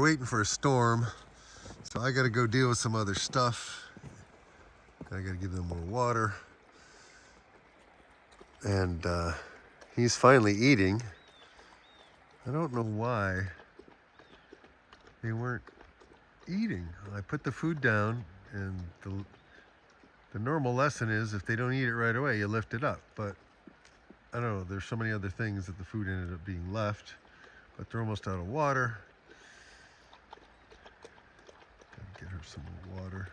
waiting for a storm, so I gotta go deal with some other stuff. I gotta give them more water. And he's finally eating. I don't know why they weren't eating. I put the food down, and the normal lesson is if they don't eat it right away, you lift it up. But I don't know, there's so many other things that the food ended up being left, but they're almost out of water. Gotta get her some more water.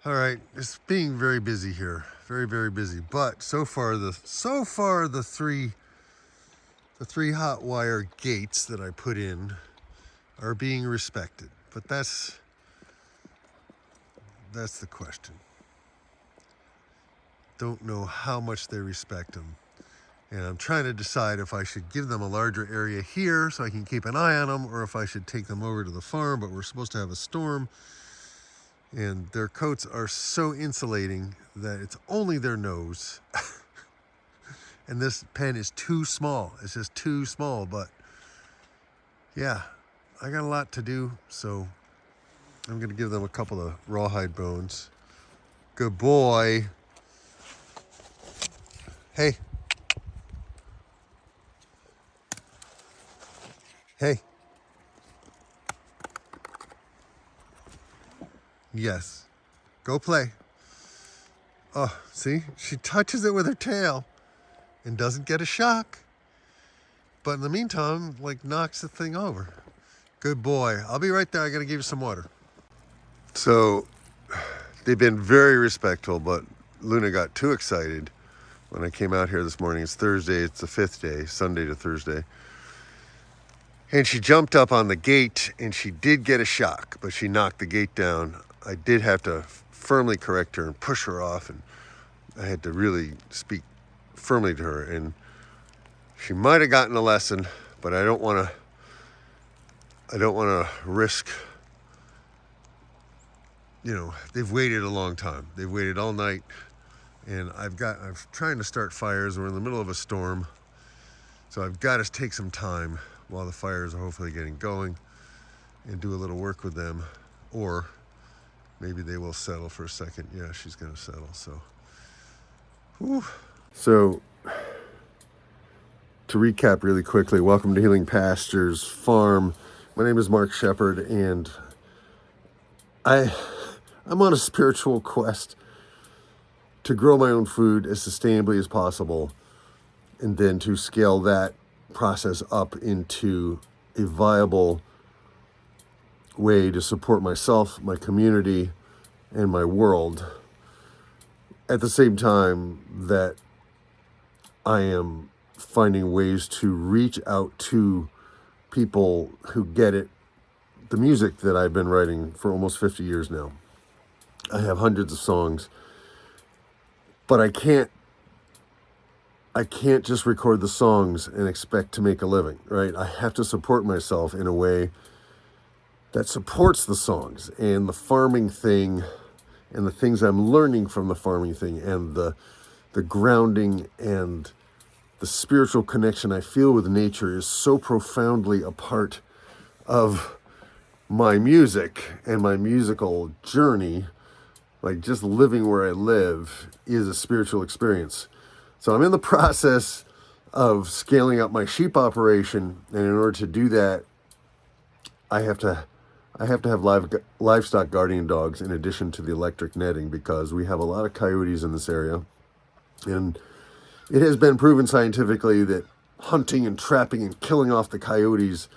All right, it's being very busy here, very, very busy. But so far the three hot wire gates that I put in are being respected. But that's the question. Don't know how much they respect them. And I'm trying to decide if I should give them a larger area here so I can keep an eye on them, or if I should take them over to the farm, but we're supposed to have a storm. And their coats are so insulating that it's only their nose. And this pen is too small. It's just too small, but yeah, I got a lot to do, so I'm gonna give them a couple of rawhide bones. Good boy. Hey. Hey. Yes. Go play. Oh, see? She touches it with her tail and doesn't get a shock. But in the meantime, like, knocks the thing over. Good boy. I'll be right there. I gotta give you some water. So they've been very respectful, but Luna got too excited when I came out here this morning. It's Thursday. It's the 5th day, Sunday to Thursday. And she jumped up on the gate, and she did get a shock, but she knocked the gate down. I did have to firmly correct her and push her off, and I had to really speak firmly to her. And she might have gotten a lesson, but I don't want to risk, they've waited a long time. They've waited all night, and I'm trying to start fires. We're in the middle of a storm, so I've got to take some time while the fires are hopefully getting going and do a little work with them, or maybe they will settle for a second. Yeah, she's going to settle. So, whew. So to recap really quickly, welcome to Healing Pastures Farm. My name is Mark Shepard, and I'm on a spiritual quest to grow my own food as sustainably as possible, and then to scale that process up into a viable way to support myself, my community, and my world, at the same time that I am finding ways to reach out to people who get it, the music that I've been writing for almost 50 years now. I have hundreds of songs, but I can't just record the songs and expect to make a living, right? I have to support myself in a way that supports the songs and the farming thing and the things I'm learning from the farming thing and the grounding and the spiritual connection I feel with nature is so profoundly a part of my music and my musical journey. Like, just living where I live is a spiritual experience. So I'm in the process of scaling up my sheep operation, and in order to do that, I have to have livestock guardian dogs in addition to the electric netting, because we have a lot of coyotes in this area. And it has been proven scientifically that hunting and trapping and killing off the coyotes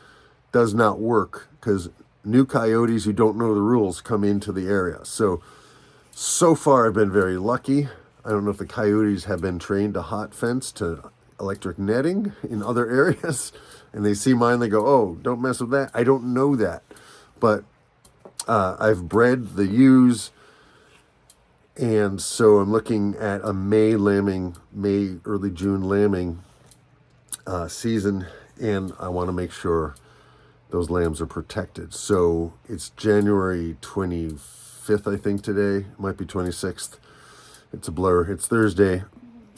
does not work, because new coyotes who don't know the rules come into the area. So far I've been very lucky. I don't know if the coyotes have been trained to hot fence to electric netting in other areas, and they see mine, they go, oh, don't mess with that. I don't know that. But I've bred the ewes, and so I'm looking at a May, early June lambing season, and I want to make sure those lambs are protected. So it's January 25th, I think today. It might be 26th. It's a blur. It's Thursday.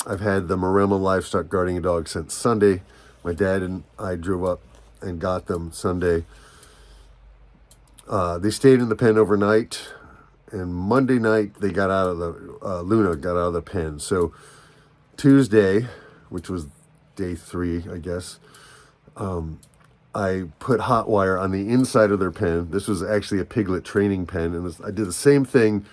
I've had the Maremma livestock guarding dog since Sunday. My dad and I drove up and got them Sunday. They stayed in the pen overnight, and Monday night they got out of the Luna got out of the pen. So Tuesday, which was day 3, I guess, I put hot wire on the inside of their pen. This was actually a piglet training pen, and I did the same thing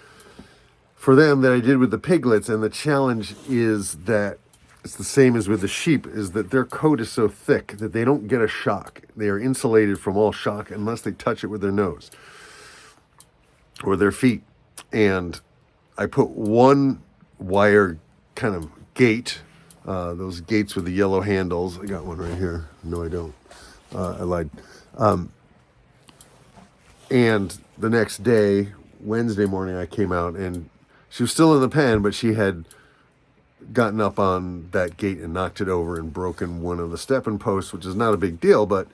for them that I did with the piglets. And the challenge is that it's the same as with the sheep, is that their coat is so thick that they don't get a shock. They are insulated from all shock unless they touch it with their nose or their feet. And I put one wire kind of gate, those gates with the yellow handles. I got one right here. No, I don't. I lied. And the next day, Wednesday morning, I came out and she was still in the pen, but she had gotten up on that gate and knocked it over and broken one of the stepping posts, which is not a big deal, but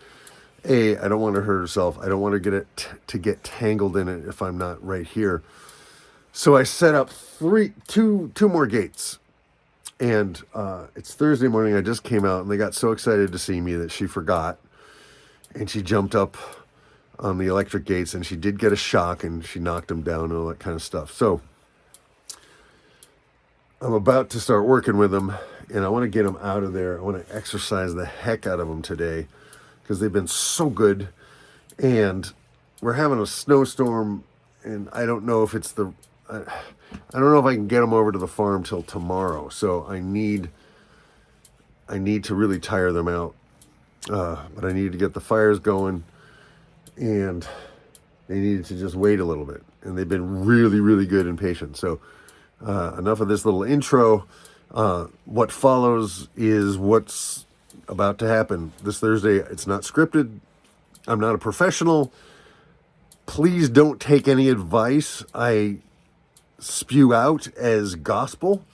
I don't want her to hurt herself. I don't want her to get tangled in it if I'm not right here. So I set up two more gates. And it's Thursday morning. I just came out, and they got so excited to see me that she forgot. And she jumped up on the electric gates, and she did get a shock, and she knocked them down and all that kind of stuff. So I'm about to start working with them, and I want to get them out of there. I want to exercise the heck out of them today because they've been so good. And we're having a snowstorm, and I don't know if it's I don't know if I can get them over to the farm till tomorrow. So I need to really tire them out. But I need to get the fires going, and they needed to just wait a little bit. And they've been really, really good and patient. So enough of this little intro. What follows is what's about to happen this Thursday. It's not scripted. I'm not a professional. Please don't take any advice I spew out as gospel.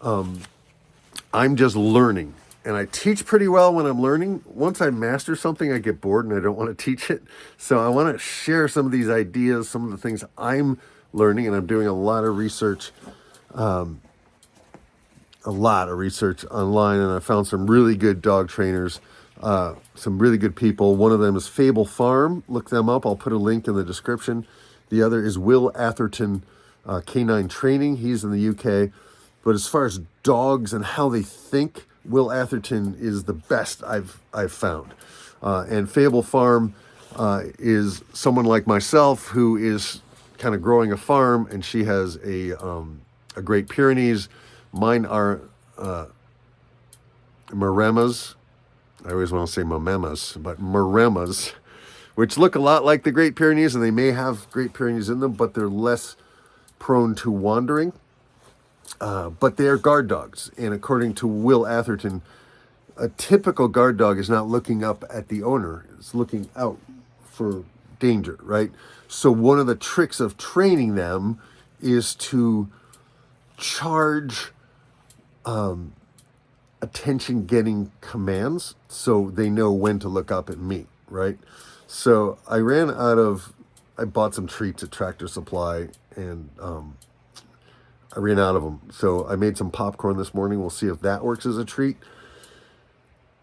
I'm just learning, and I teach pretty well when I'm learning. Once I master something, I get bored and I don't want to teach it. So I want to share some of these ideas, some of the things I'm learning, and I'm doing a lot of research online, and I found some really good dog trainers, some really good people. One of them is Fable Farm. Look them up. I'll put a link in the description. The other is Will Atherton Canine Training. He's in the UK. But as far as dogs and how they think, Will Atherton is the best I've found. And Fable Farm is someone like myself who is kind of growing a farm, and she has a Great Pyrenees. Mine are Maremas. I always want to say Mamemas, but Maremas, which look a lot like the Great Pyrenees, and they may have Great Pyrenees in them, but they're less prone to wandering. But they are guard dogs. And according to Will Atherton, a typical guard dog is not looking up at the owner. It's looking out for danger, right? So one of the tricks of training them is to charge attention-getting commands so they know when to look up at me, right? So I bought some treats at Tractor Supply, and I ran out of them. So I made some popcorn this morning. We'll see if that works as a treat.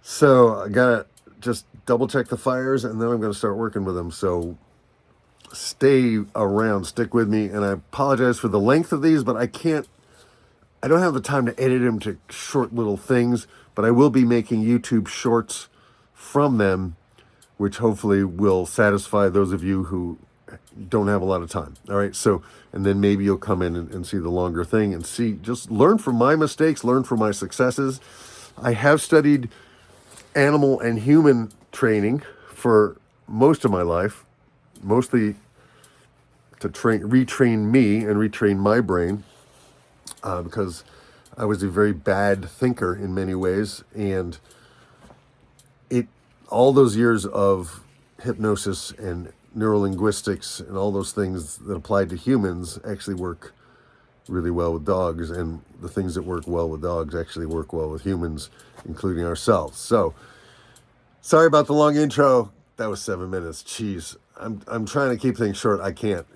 So I gotta just double check the fires, and then I'm gonna start working with them. So stay around, stick with me. And I apologize for the length of these, but I don't have the time to edit them to short little things, but I will be making YouTube shorts from them, which hopefully will satisfy those of you who don't have a lot of time. All right. So, and then maybe you'll come in and see the longer thing and just learn from my mistakes, learn from my successes. I have studied animal and human training for most of my life, mostly to retrain me and retrain my brain, because I was a very bad thinker in many ways. And all those years of hypnosis and neurolinguistics and all those things that applied to humans actually work really well with dogs, and the things that work well with dogs actually work well with humans, including ourselves. So sorry about the long intro. That was 7 minutes. Jeez, I'm trying to keep things short. I can't.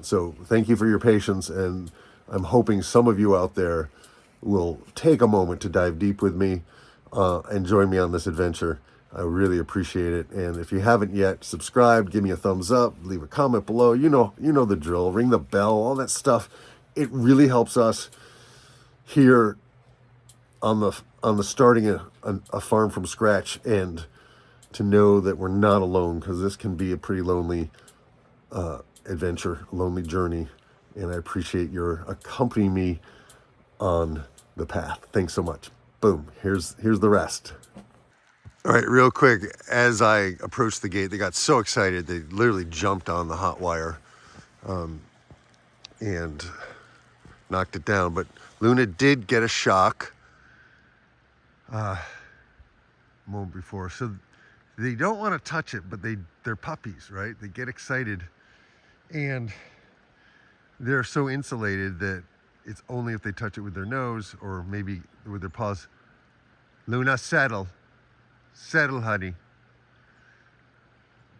So thank you for your patience, and I'm hoping some of you out there will take a moment to dive deep with me and join me on this adventure. I really appreciate it. And if you haven't yet, subscribe, give me a thumbs up, leave a comment below. You know the drill. Ring the bell, all that stuff. It really helps us here on the starting a farm from scratch, and to know that we're not alone, because this can be a pretty lonely adventure, lonely journey. And I appreciate your accompanying me on the path. Thanks so much. Boom. Here's the rest. All right, real quick, as I approached the gate, they got so excited, they literally jumped on the hot wire and knocked it down. But Luna did get a shock a moment before. So they don't want to touch it, but they're puppies, right? They get excited, and they're so insulated that it's only if they touch it with their nose or maybe with their paws. Luna, settle. Settle, honey.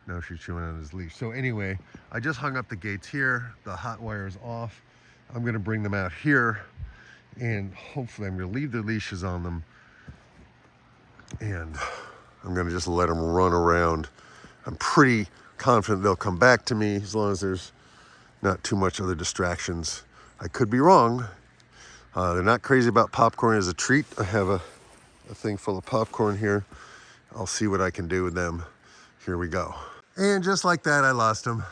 No, she's chewing on his leash. So anyway, I just hung up the gates here. The hot wire is off. I'm gonna bring them out here, and hopefully I'm gonna leave their leashes on them, and I'm gonna just let them run around. I'm pretty confident they'll come back to me as long as there's not too much other distractions. I could be wrong. They're not crazy about popcorn as a treat. I have a thing full of popcorn here. I'll see what I can do with them. Here we go. And just like that, I lost them.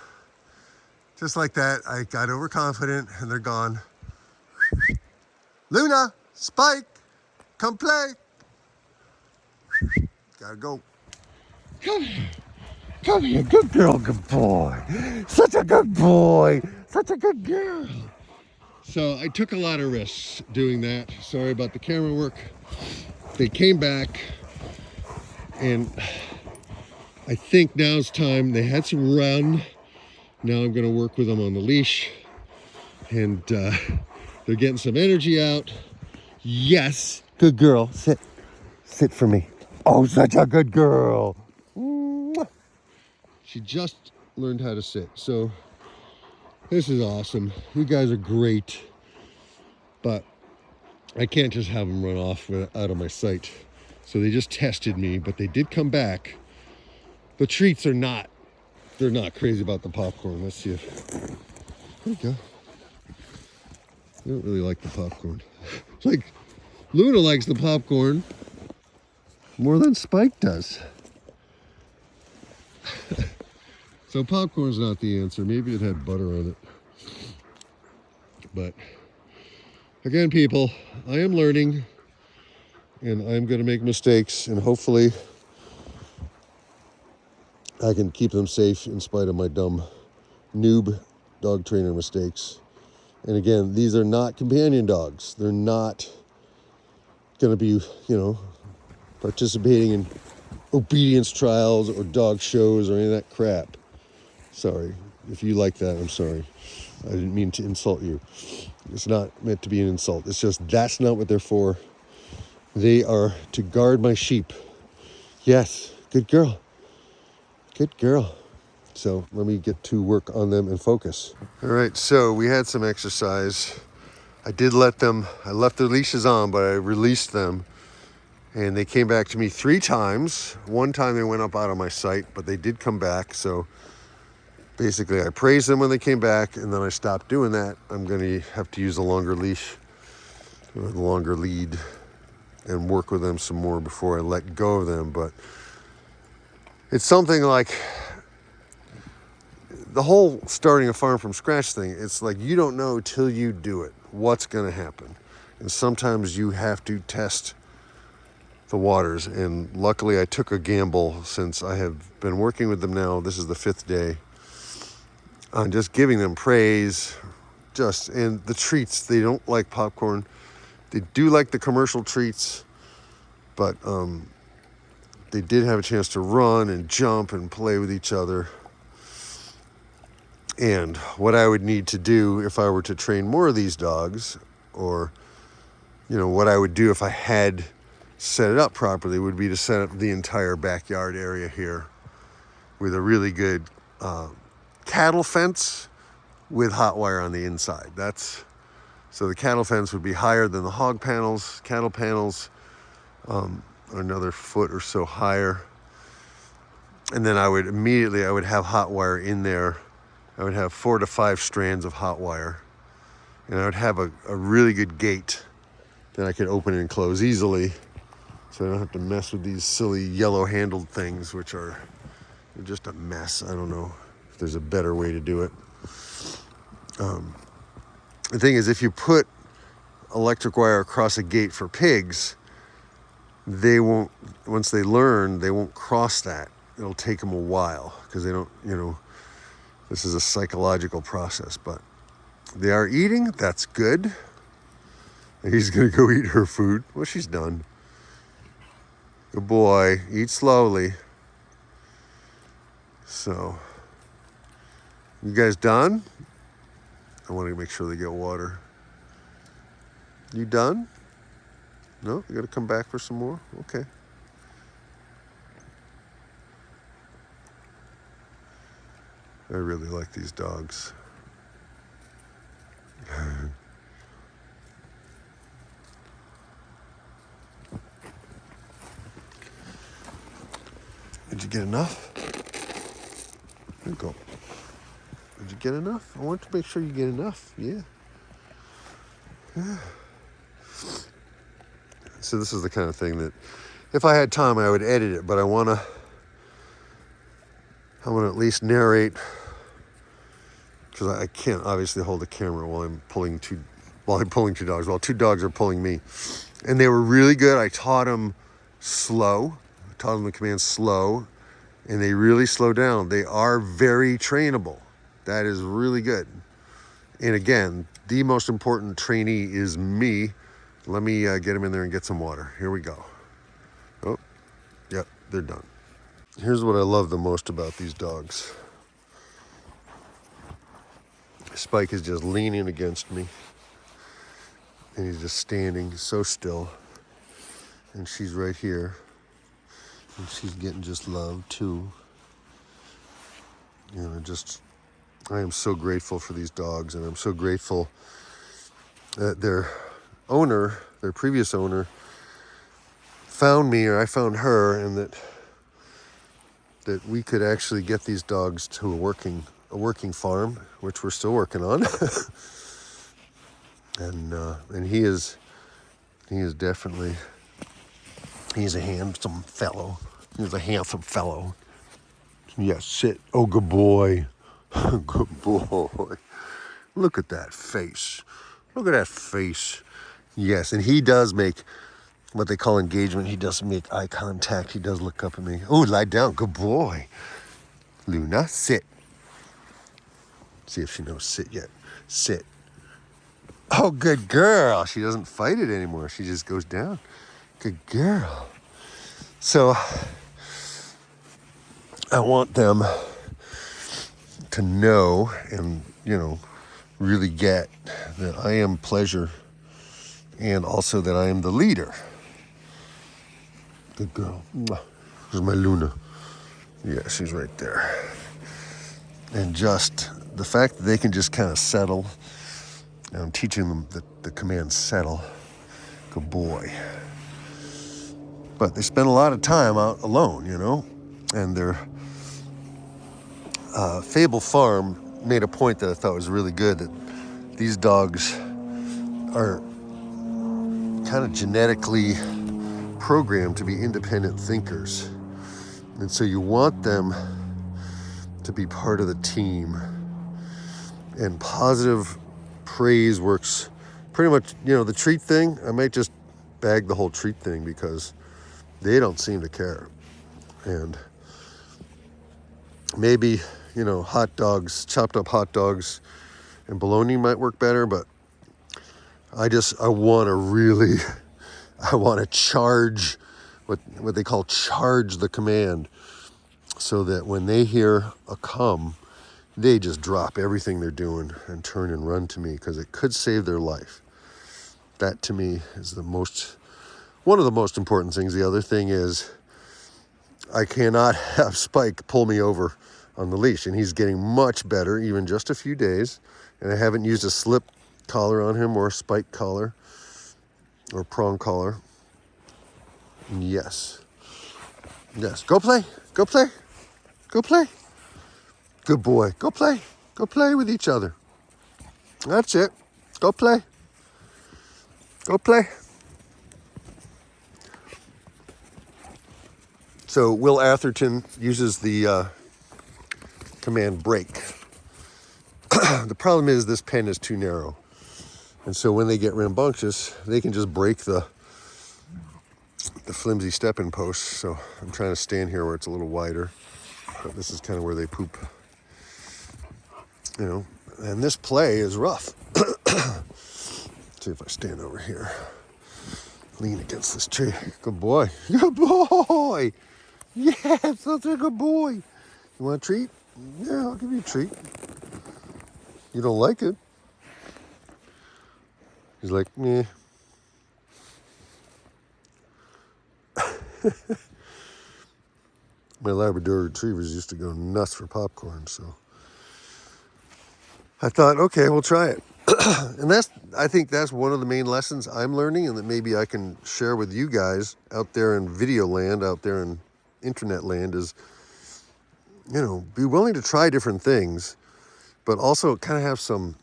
Just like that, I got overconfident and they're gone. Luna, Spike, come play. Gotta go. Come here. Come here, good girl, good boy. Such a good boy. Such a good girl. So I took a lot of risks doing that. Sorry about the camera work. They came back, and I think now's time. They had some run. Now I'm gonna work with them on the leash, and they're getting some energy out. Yes, good girl, sit. Sit for me. Oh, such a good girl. Mwah. She just learned how to sit. So this is awesome. You guys are great, but I can't just have them run off out of my sight. So they just tested me, but they did come back. The treats are not, they're not crazy about the popcorn. Let's see if, there you go. They don't really like the popcorn. It's like Luna likes the popcorn more than Spike does. So popcorn's not the answer. Maybe it had butter on it. But again, people, I am learning, and I'm going to make mistakes, and hopefully I can keep them safe in spite of my dumb noob dog trainer mistakes. And again, these are not companion dogs. They're not going to be, participating in obedience trials or dog shows or any of that crap. Sorry. If you like that, I'm sorry. I didn't mean to insult you. It's not meant to be an insult. It's just that's not what they're for. They are to guard my sheep. Yes, good girl. Good girl. So let me get to work on them and focus. All right, so we had some exercise. I left their leashes on, but I released them. And they came back to me 3 times. One time they went up out of my sight, but they did come back. So basically I praised them when they came back, and then I stopped doing that. I'm gonna have to use a longer leash or the longer lead and work with them some more before I let go of them. But it's something like the whole starting a farm from scratch thing. It's like you don't know till you do it what's gonna happen. And sometimes you have to test the waters. And luckily I took a gamble, since I have been working with them now. This is the 5th day. On just giving them praise, and the treats. They don't like popcorn. They do like the commercial treats, but they did have a chance to run and jump and play with each other. And what I would need to do if I were to train more of these dogs, or what I would do if I had set it up properly, would be to set up the entire backyard area here with a really good cattle fence with hot wire on the inside. So the cattle fence would be higher than the hog panels. Cattle panels are another foot or so higher. And then I would have hot wire in there. I would have 4 to 5 strands of hot wire. And I would have a really good gate that I could open and close easily. So I don't have to mess with these silly yellow-handled things, which are just a mess. I don't know if there's a better way to do it. The thing is, if you put electric wire across a gate for pigs, they won't, once they learn, they won't cross that. It'll take them a while because they don't, this is a psychological process, but they are eating. That's good. He's going to go eat her food. Well, she's done. Good boy. Eat slowly. So, you guys done? I want to make sure they get water. You done? No? You got to come back for some more? Okay. I really like these dogs. Did you get enough? There you go. Did you get enough? I want to make sure you get enough. Yeah. So this is the kind of thing that, if I had time, I would edit it, but I want to at least narrate, because I can't obviously hold the camera while I'm pulling two dogs. Well, 2 dogs are pulling me, and they were really good. I taught them slow. I taught them the command slow, and they really slow down. They are very trainable. That is really good. And again, the most important trainee is me. Let me get them in there and get some water. Here we go. Oh, yep, they're done. Here's what I love the most about these dogs. Spike is just leaning against me, and he's just standing so still. And she's right here, and she's getting just loved too. I am so grateful for these dogs, and I'm so grateful that their previous owner, found me, or I found her, and that we could actually get these dogs to a working farm, which we're still working on. And he is definitely, he's a handsome fellow. He's a handsome fellow. Yes, sit. Oh, good boy. Good boy. Look at that face. Look at that face. Yes, and he does make what they call engagement. He does make eye contact. He does look up at me. Oh, lie down. Good boy. Luna, sit. See if she knows sit yet. Sit. Oh, good girl. She doesn't fight it anymore. She just goes down. Good girl. So, I want them to know and, really get that I am pleasure, and also that I am the leader. Good girl. Here's my Luna. Yeah, she's right there. And just the fact that they can just kind of settle, and I'm teaching them the command settle. Good boy. But they spend a lot of time out alone, and their Fable Farm made a point that I thought was really good, that these dogs are kind of genetically programmed to be independent thinkers. And so you want them to be part of the team. And positive praise works pretty much, the treat thing. I might just bag the whole treat thing because they don't seem to care. And maybe, hot dogs, chopped up hot dogs and bologna might work better, but I want to charge what they call charge the command, so that when they hear a come, they just drop everything they're doing and turn and run to me, because it could save their life. That to me is one of the most important things. The other thing is I cannot have Spike pull me over on the leash, and he's getting much better, even just a few days. And I haven't used a slip collar on him, or a spike collar, or prong collar. Yes. Go play. Go play. Good boy. Go play. Go play with each other. That's it. Go play. Go play. So Will Atherton uses the command break. The problem is this pen is too narrow. And so when they get rambunctious, they can just break the flimsy stepping posts. So I'm trying to stand here where it's a little wider. But this is kind of where they poop. You know, and this play is rough. See if I stand over here. Lean against this tree. Good boy. Good boy. Yes, that's a good boy. You want a treat? Yeah, I'll give you a treat. You don't like it? He's like, meh. My Labrador retrievers used to go nuts for popcorn, so I thought, okay, we'll try it. And I think that's one of the main lessons I'm learning, and that maybe I can share with you guys out there in video land, out there in internet land, is, you know, be willing to try different things, but also kind of have some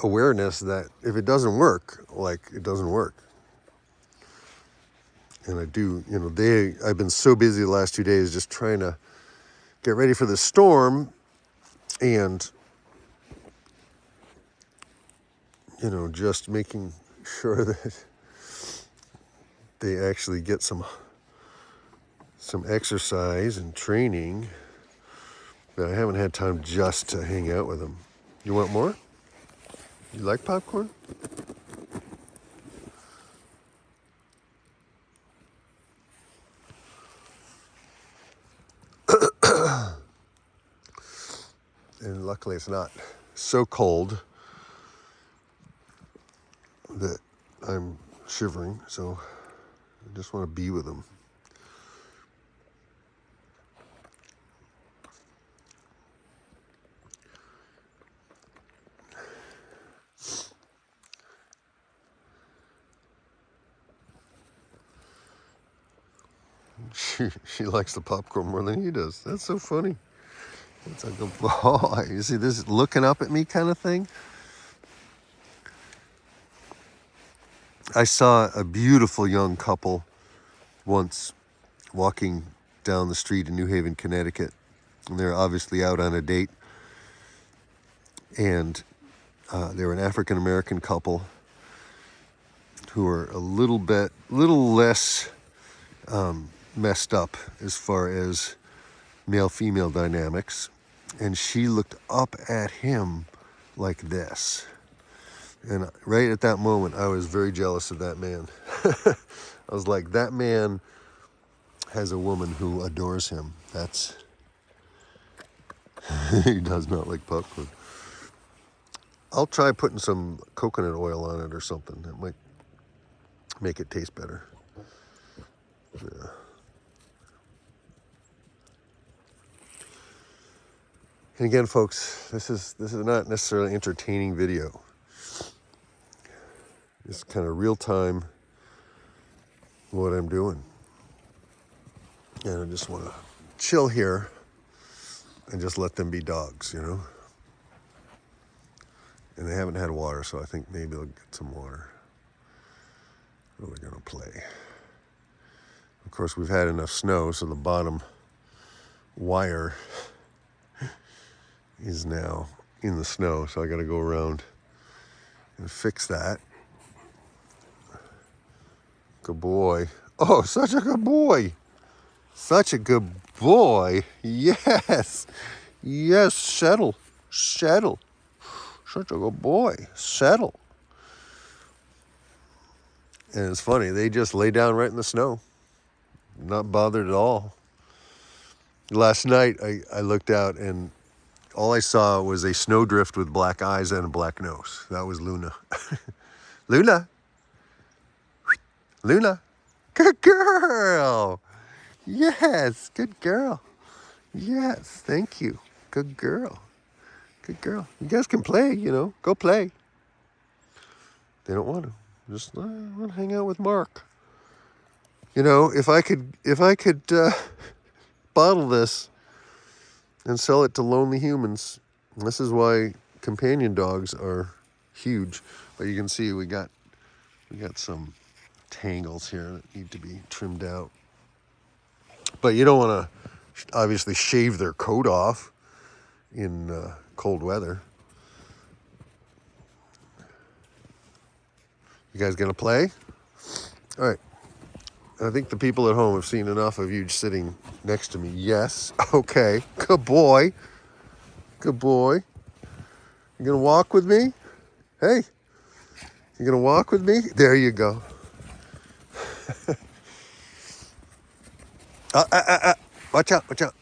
awareness that if it doesn't work, like, it doesn't work. And I do, you know, I've been so busy the last 2 days just trying to get ready for the storm and, you know, just making sure that they actually get some exercise and training, but I haven't had time just to hang out with them. You want more? You like popcorn? And luckily it's not so cold that I'm shivering, so I just want to be with them. She likes the popcorn more than he does. That's so funny. It's like, oh, you see this looking up at me kind of thing? I saw a beautiful young couple once walking down the street in New Haven, Connecticut. And they're obviously out on a date. And they were an African-American couple who are a little less messed up as far as male-female dynamics, and she looked up at him like this. And right at that moment, I was very jealous of that man. I was like, that man has a woman who adores him. He does not like popcorn. I'll try putting some coconut oil on it or something. That might make it taste better. Yeah. And again, folks, this is not necessarily an entertaining video. It's kind of real time what I'm doing. And I just want to chill here and just let them be dogs, you know. And they haven't had water, so I think maybe they'll get some water. Or they're going to play. Of course, we've had enough snow, so the bottom wire is now in the snow, so I got to go around and fix that. Good boy. Oh, such a good boy. Such a good boy. Yes. Yes, settle. Settle. Such a good boy. Settle. And it's funny, they just lay down right in the snow. Not bothered at all. Last night, I looked out and all I saw was a snowdrift with black eyes and a black nose. That was Luna. Luna. Luna. Good girl. Yes, good girl. Yes, thank you. Good girl. Good girl. You guys can play, you know. Go play. They don't want to. Just want to hang out with Mark. You know, if I could bottle this and sell it to lonely humans. This is why companion dogs are huge. But you can see we got some tangles here that need to be trimmed out. But you don't want to obviously shave their coat off in cold weather. You guys gonna play? All right. I think the people at home have seen enough of you sitting next to me. Yes. Okay. Good boy. Good boy. You gonna walk with me? Hey. You gonna walk with me? There you go. Watch out, watch out.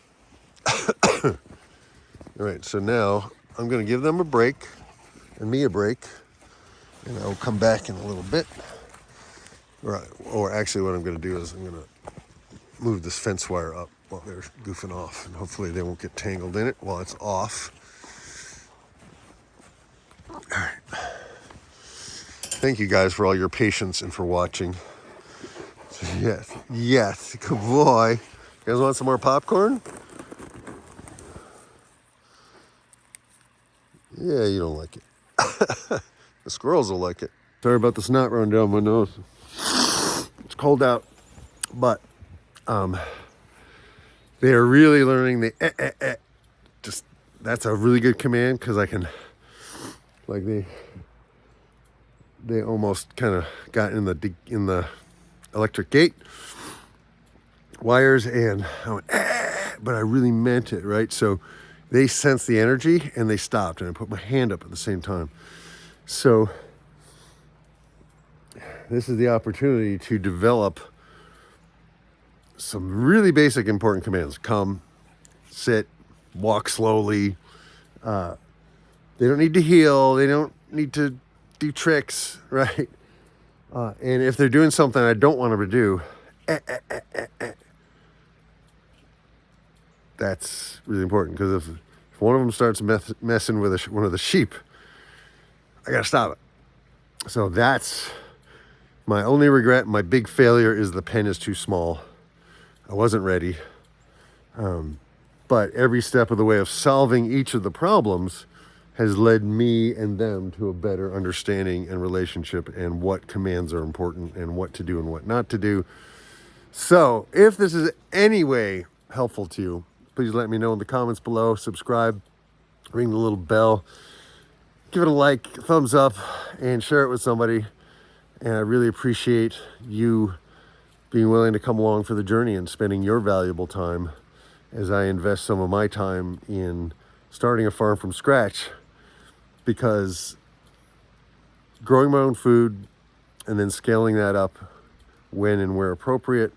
All right, so now I'm gonna give them a break and me a break, and I'll come back in a little bit. Or actually what I'm gonna do is I'm gonna move this fence wire up while they're goofing off, and hopefully they won't get tangled in it while it's off. All right. Thank you guys for all your patience and for watching. Yes, yes, good boy. You guys want some more popcorn? Yeah, you don't like it. The squirrels will like it. Sorry about the snot running down my nose. It's cold out, but they are really learning the Just that's a really good command because I can, like they almost kind of got in the electric gate wires, and I went, but I really meant it, right? So they sensed the energy and they stopped, and I put my hand up at the same time. So this is the opportunity to develop some really basic important commands. Come, sit, walk slowly. They don't need to heel. They don't need to do tricks, right? And if they're doing something I don't want them to do, that's really important, because if one of them starts messing with one of the sheep, I got to stop it. So that's my only regret. My big failure is the pen is too small. I wasn't ready. But every step of the way of solving each of the problems has led me and them to a better understanding and relationship, and what commands are important and what to do and what not to do. So if this is any way helpful to you, please let me know in the comments below. Subscribe, ring the little bell, give it a like, thumbs up, and share it with somebody. And I really appreciate you being willing to come along for the journey and spending your valuable time as I invest some of my time in starting a farm from scratch. Because growing my own food and then scaling that up when and where appropriate,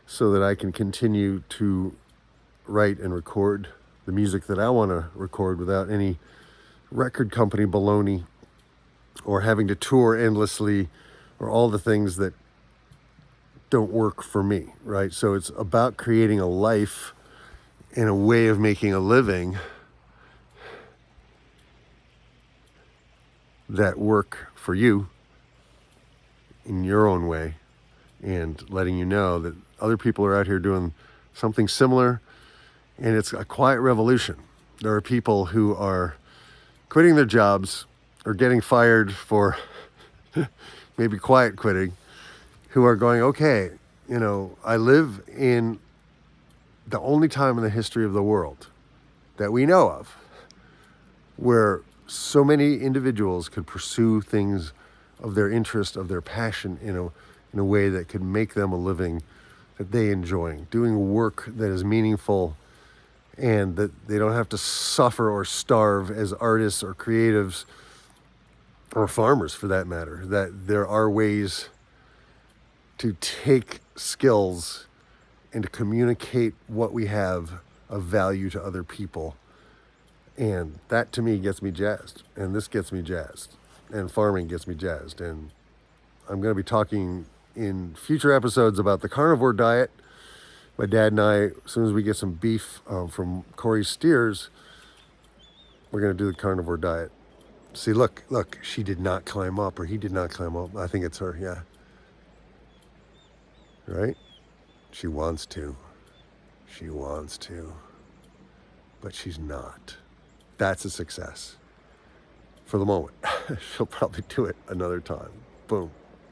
so that I can continue to write and record the music that I want to record without any record company baloney, or having to tour endlessly, or all the things that don't work for me, right? So it's about creating a life and a way of making a living that work for you in your own way, and letting you know that other people are out here doing something similar, and it's a quiet revolution. There are people who are quitting their jobs or getting fired for maybe quiet quitting, who are going, okay, I live in the only time in the history of the world that we know of where so many individuals could pursue things of their interest, of their passion, in a way that could make them a living that they enjoy, doing work that is meaningful, and that they don't have to suffer or starve as artists or creatives or farmers, for that matter. That there are ways to take skills and to communicate what we have of value to other people. And that, to me, gets me jazzed. And this gets me jazzed. And farming gets me jazzed. And I'm going to be talking in future episodes about the carnivore diet. My dad and I, as soon as we get some beef from Corey's steers, we're going to do the carnivore diet. See, look, she did not climb up, or he did not climb up. I think it's her, yeah. Right? She wants to. She wants to. but she's not. That's a success for the moment. She'll probably do it another time. Boom.